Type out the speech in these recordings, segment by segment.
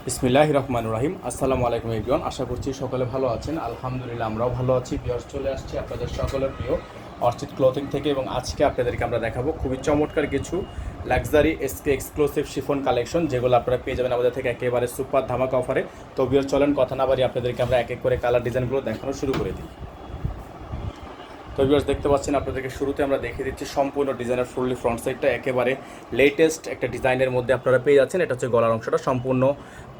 বিসমিল্লাহির রহমানির রহিম। আসসালামু আলাইকুম এভরিওয়ান। আশা করছি সকলে ভালো আছেন। আলহামদুলিল্লাহ আমরাও ভালো আছি। ভিউয়ার্স, চলে আসছি আপনাদের সকলের প্রিয় অর্চিড ক্লথিং থেকে এবং আজকে আপনাদেরকে আমরা দেখাবো খুবই চমৎকার কিছু luxury SK exclusive chiffon collection, যেগুলো আপনারা পেয়ে যাবেন আমাদের থেকে একেবারে সুপার ধামাকা অফারে। তো ভিউয়ার্স, চলেন কথা না বাড়িয়ে আপনাদেরকে আমরা এক এক করে কালার ডিজাইনগুলো দেখানো শুরু করে দিই। তো ভিউয়ার্স, দেখতে পাচ্ছেন আপনাদেরকে শুরুতে আমরা দেখিয়ে দিচ্ছি সম্পূর্ণ ডিজাইনের ফুললি ফ্রন্ট সাইডটা একেবারে লেটেস্ট একটা ডিজাইনের মধ্যে আপনারা পেয়ে যাচ্ছেন। এটা হচ্ছে গলার অংশটা সম্পূর্ণ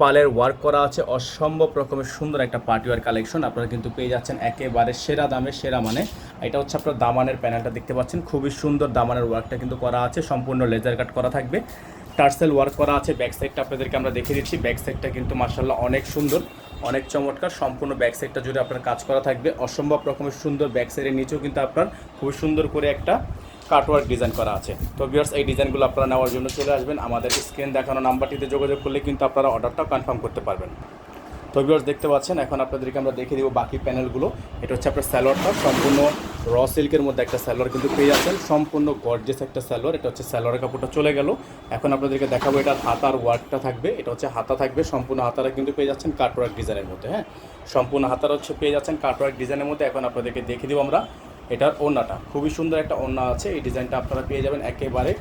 পালের ওয়ার্ক করা আছে, অসম্ভব রকমের সুন্দর একটা পার্টিওয়ার কালেকশন আপনারা কিন্তু পেয়ে যাচ্ছেন একেবারে সেরা দামে সেরা মানে। এটা হচ্ছে আপনার দামানের প্যানেলটা দেখতে পাচ্ছেন, খুবই সুন্দর দামানের ওয়ার্কটা কিন্তু করা আছে, সম্পূর্ণ লেজার কাট করা থাকবে, টার্সেল ওয়ার্ক করা আছে। ব্যাক সাইডটা আপনাদেরকে আমরা দেখিয়ে দিচ্ছি। ব্যাক সাইডটা কিন্তু মাশাআল্লাহ অনেক সুন্দর, অনেক চমৎকার। সম্পূর্ণ ব্যাক সাইডটা জুড়ে আপনার কাজ করা থাকবে, অসম্ভব রকমের সুন্দর। ব্যাক সাইডের নিচেও কিন্তু আপনার খুব সুন্দর করে একটা কাটওয়ার্ক ডিজাইন করা আছে। তো ভিউয়ার্স, এই ডিজাইনগুলো আপনারা নেওয়ার জন্য চলে আসবেন আমাদের স্ক্রিন দেখানো নাম্বারটিতে যোগাযোগ করলে কিন্তু আপনারা অর্ডারটাও কনফার্ম করতে পারবেন। তো ভিউয়ার্স, দেখতে পাচ্ছেন এখন আপনাদেরকে আমরা দেখিয়ে দিব বাকি প্যানেলগুলো। এটা হচ্ছে আপনার স্যালোয়ারটা সম্পূর্ণ র সিল্কের মধ্যে একটা স্যালোয়ার কিন্তু পেয়ে যাচ্ছেন, সম্পূর্ণ গর্জিয়াস একটা স্যালোয়ার। এটা হচ্ছে স্যালোয়ারের কাপড়টা চলে গেল। এখন আপনাদেরকে দেখাবো এটার হাতার ওয়ার্কটা থাকবে। এটা হচ্ছে হাতা থাকবে, সম্পূর্ণ হাতারা কিন্তু পেয়ে যাচ্ছেন কাটওয়ার্ক ডিজাইনের মধ্যে। হ্যাঁ, সম্পূর্ণ হাতারা হচ্ছে পেয়ে যাচ্ছেন কাটওয়ার্ক ডিজাইনের মধ্যে। এখন আপনাদেরকে দেখিয়ে দিব আমরা এটার ওড়নাটা, খুবই সুন্দর একটা ওড়না আছে। এই ডিজাইনটা আপনারা পেয়ে যাবেন একেবারে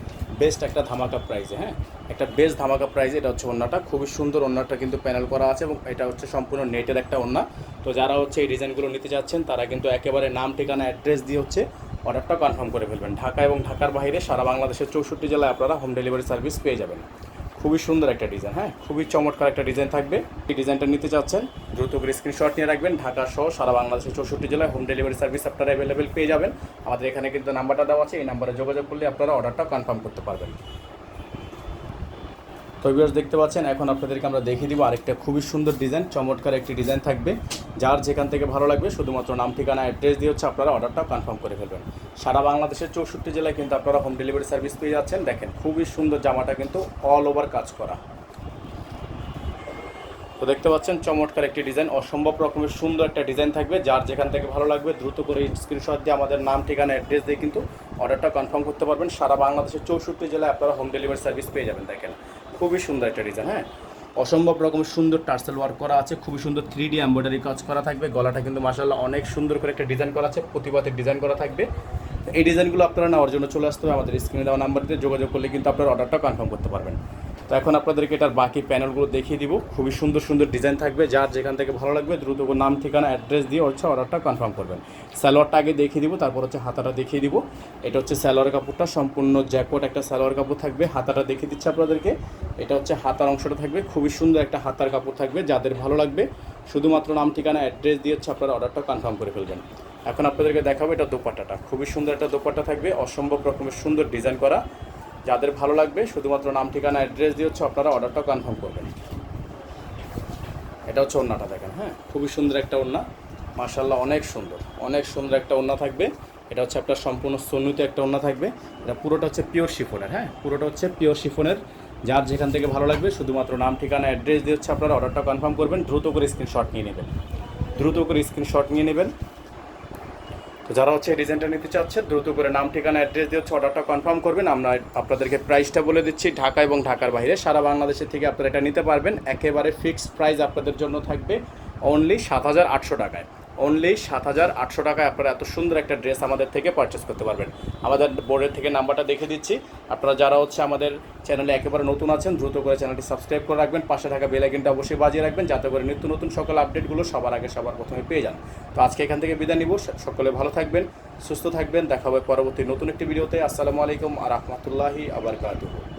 বেস্ট একটা ধামাকা প্রাইসে। হ্যাঁ, একটা বেস্ট ধামাকা প্রাইসে। এটা হচ্ছে ওড়নাটা, খুবই সুন্দর ওড়নাটা কিন্তু প্যানেল করা আছে এবং এটা হচ্ছে সম্পূর্ণ নেটের একটা ওড়না। তো যারা হচ্ছে এই ডিজাইনগুলো নিতে যাচ্ছেন তারা কিন্তু একেবারে নাম ঠিকানা অ্যাড্রেস দিয়ে হচ্ছে অর্ডারটা কনফার্ম করে ফেলবেন। ঢাকা এবং ঢাকার বাইরে সারা বাংলাদেশের 64 জেলায় আপনারা হোম ডেলিভারি সার্ভিস পেয়ে যাবেন। খুবই সুন্দর একটা ডিজাইন, হ্যাঁ, খুবই চমৎকার একটা ডিজাইন থাকবে। এই ডিজাইনটা নিতে চাচ্ছেন দ্রুত করে স্ক্রিনশট নিয়ে রাখবেন। ঢাকা সহ সারা বাংলাদেশের 64 জেলায় হোম ডেলিভারি সার্ভিস আপনারা অ্যাভেলেবেল পেয়ে যাবেন। আমাদের এখানে কিন্তু নাম্বারটা দেওয়া আছে, এই নাম্বারে যোগাযোগ করলে আপনারা অর্ডারটা কনফার্ম করতে পারবেন। তো ভিউয়ার্স, দেখতে পাচ্ছেন এখন আপনাদেরকে আমরা দেখিয়ে দিব আরেকটা খুবই সুন্দর ডিজাইন, চমৎকার একটি ডিজাইন থাকবে। যার যেখান থেকে ভালো লাগবে শুধুমাত্র নাম ঠিকানা অ্যাড্রেস দিয়ে হচ্ছে আপনারা অর্ডারটা কনফার্ম করে ফেলবেন। সারা বাংলাদেশের 64 জেলায় কিন্তু আপনারা হোম ডেলিভারি সার্ভিস পেয়ে যাচ্ছেন। দেখেন খুবই সুন্দর জামাটা কিন্তু অল ওভার কাজ করা। তো দেখতে পাচ্ছেন চমৎকার একটি ডিজাইন, অসম্ভব রকমের সুন্দর একটা ডিজাইন থাকবে। যার যেখান থেকে ভালো লাগবে দ্রুত করে স্ক্রিনশট দিয়ে আমাদের নাম ঠিকানা অ্যাড্রেস দিয়ে কিন্তু অর্ডারটা কনফার্ম করতে পারবেন। সারা বাংলাদেশের 64 জেলায় আপনারা হোম ডেলিভারি সার্ভিস পেয়ে যাবেন। দেখেন খুবই সুন্দর একটা ডিজাইন। হ্যাঁ, অসম্ভব রকমের সুন্দর টার্সেল ওয়ার্ক করা আছে, খুবই সুন্দর 3D এমব্রয়ডারি কাজ করা থাকবে। গলাটা কিন্তু মাশাআল্লাহ অনেক সুন্দর করে একটা ডিজাইন করা আছে, প্রতিপাতের ডিজাইন করা থাকবে। এই ডিজাইনগুলো আপনারা নেওয়ার জন্য চলে আসতে হবে আমাদের স্ক্রিনে দেওয়া নাম্বারটিতে যোগাযোগ করলে কিন্তু আপনার অর্ডারটা কনফার্ম করতে পারবেন। তো এখন আপনাদেরকে এটার বাকি প্যানেলগুলো দেখিয়ে দিব। খুবই সুন্দর সুন্দর ডিজাইন থাকবে, যার যেখান থেকে ভালো লাগবে দ্রুত নাম ঠিকানা অ্যাড্রেস দিয়ে হচ্ছে অর্ডারটা কনফার্ম করবেন। স্যালোয়ারটা আগে দেখিয়ে দিব, তারপর হচ্ছে হাতাটা দেখিয়ে দিব। এটা হচ্ছে স্যালোয়ার কাপড়টা, সম্পূর্ণ জ্যাকট একটা স্যালোয়ার কাপড় থাকবে। হাতাটা দেখিয়ে দিচ্ছে আপনাদেরকে। এটা হচ্ছে হাতার অংশটা থাকবে, খুবই সুন্দর একটা হাতার কাপড় থাকবে। যাদের ভালো লাগবে শুধুমাত্র নাম ঠিকানা অ্যাড্রেস দিয়ে হচ্ছে আপনারা অর্ডারটা কনফার্ম করে ফেলবেন। এখন আপনাদেরকে দেখাবো এটা দোপাট্টাটা, খুবই সুন্দর একটা দোপাট্টা থাকবে, অসম্ভব রকমের সুন্দর ডিজাইন করা। যাদের ভালো লাগবে শুধুমাত্র নাম ঠিকানা অ্যাড্রেস দিয়ে হচ্ছে আপনারা অর্ডারটা কনফার্ম করবেন। এটা হচ্ছে ওড়নাটা দেখেন, হ্যাঁ, খুবই সুন্দর একটা ওড়না, মাশাআল্লাহ অনেক সুন্দর, অনেক সুন্দর একটা ওড়না থাকবে। এটা হচ্ছে আপনার সম্পূর্ণ সন্নুতে একটা ওড়না থাকবে। এটা পুরোটা হচ্ছে পিওর শিফনের। হ্যাঁ, পুরোটা হচ্ছে পিওর শিফনের। যার যেখান থেকে ভালো লাগবে শুধুমাত্র নাম ঠিকানা অ্যাড্রেস দিয়ে হচ্ছে আপনারা অর্ডারটা কনফার্ম করবেন। দ্রুত করে স্ক্রিনশট নিয়ে নেবেন, দ্রুত করে স্ক্রিনশট নিয়ে নেবেন। তো যারা হচ্ছে এই ডিজাইনটা নিতে চাচ্ছে দ্রুত করে নাম ঠিকানা অ্যাড্রেস দিয়ে হচ্ছে অর্ডারটা কনফার্ম করবেন। আমরা আপনাদেরকে প্রাইসটা বলে দিচ্ছি, ঢাকা এবং ঢাকার বাইরে সারা বাংলাদেশের থেকে আপনারা এটা নিতে পারবেন। একেবারে ফিক্সড প্রাইস আপনাদের জন্য থাকবে অনলি 7,800 টাকায়। অনলি 7,800 টাকায় আপনারা এত সুন্দর একটা ড্রেস আমাদের থেকে পারচেস করতে পারবেন। আমাদের বোর্ডের থেকে নাম্বারটা দেখে দিচ্ছি। আপনারা যারা হচ্ছে আমাদের চ্যানেলে একেবারে নতুন আছেন দ্রুত করে চ্যানেলটি সাবস্ক্রাইব করে রাখবেন, পাশে থাকা বেল আইকনটা অবশ্যই বাজিয়ে রাখবেন, যাতে করে নিত্য নতুন সকল আপডেটগুলো সবার আগে সবার প্রথমে পেয়ে যান। তো আজকে এখান থেকে বিদায় নিব, সকলে ভালো থাকবেন, সুস্থ থাকবেন। দেখা হবে পরবর্তী নতুন একটি ভিডিওতে। আসসালামু আলাইকুম আ রাহমাতুল্লাহি আ বারাকাতুহু।